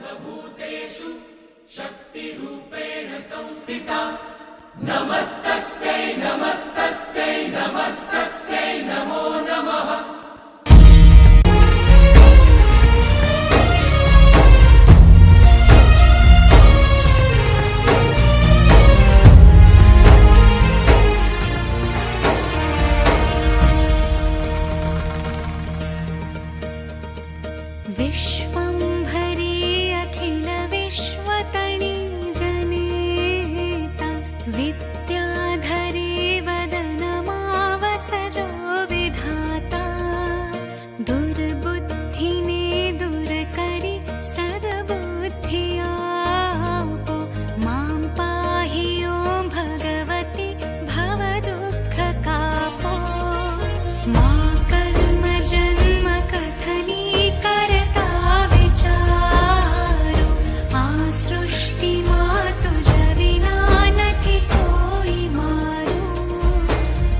सर्वभूतेषु शक्तिरूपेण संस्थिता नमस्तस्यै नमस्तस्यै नमस्तस्यै नमो नमः। विश्वंभरी अखिल विश्वतनी जनेता विद्याधरी वदनमावसजो विधाता दुर्बुद्धिने दूरकरि सद्बुद्धियापो मां पाहि ॐ भगवति भवदुःखकापो मा कर्म जन्म कथनी सृष्टि मातु जविना नथी कोई मारू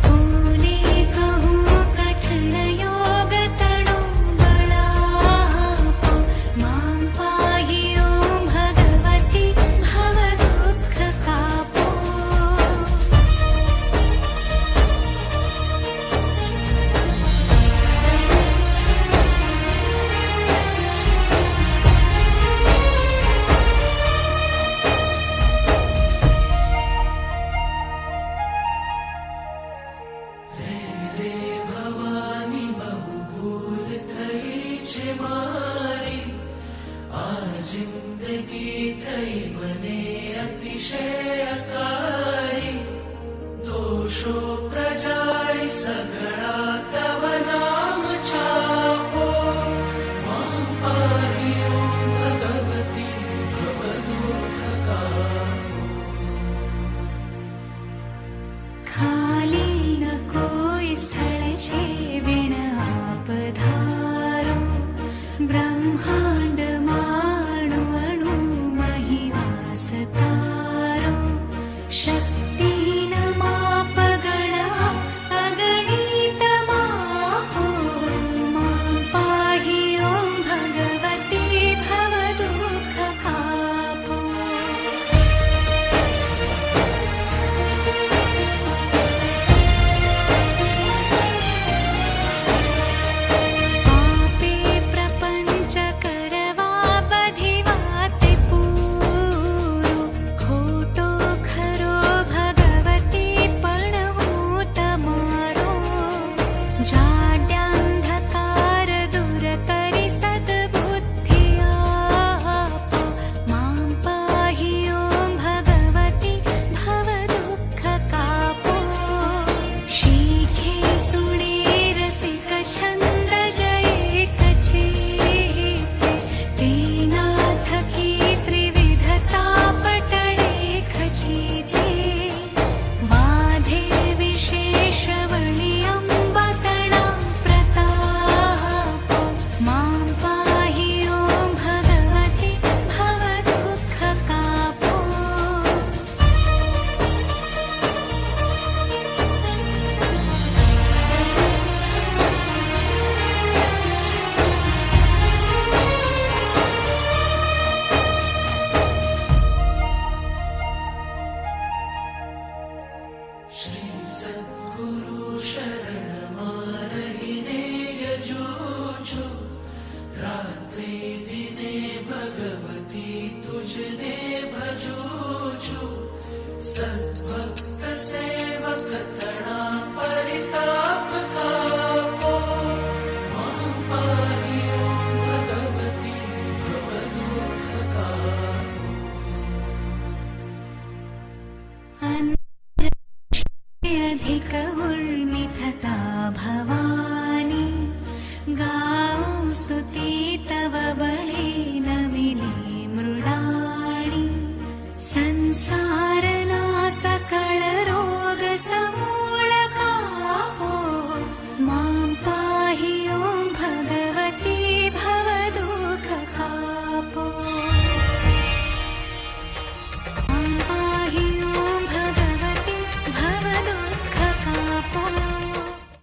कोने कहूँ कठिन योग तणो बलापो मां पाहि ॐ भगवति भव दुःख कापो। जिंदगी थई मने अतिशयकारी दोषो प्रजाळी सगळा तव नाम छापो मां पाहि ॐ भगवती भव दुःख कापो। खाली न कोई स्थल छे बिन आप धारो ब्रह्मांड माणु अणु मही वास तारो शक्ति न माप गणा अगणित मापो मां पाहि ॐ भगवती भव दुःख कापो। पापे प्रपंच करवा बधिवाते पूरो खोटो खरो भगवती पण हूँ तमारो जाड्यांधकार दूर करी सद्बुद्धि आपो मां पाहि ॐ भगवती भव दुःख कापो। शीखे सुणे रसिक छंद जये कचेते तेना थकी त्रिविधता पटळे खचीते वाधे विशेष वळी अंबतणा प्रतापो मां पाहि ॐ भगवती भव दुःख कापो। श्री सद्गुरु शरण मारहिने यजूछु रात्रि दिने भगवती तुझने भजूछु सद्भक्त सेवक तण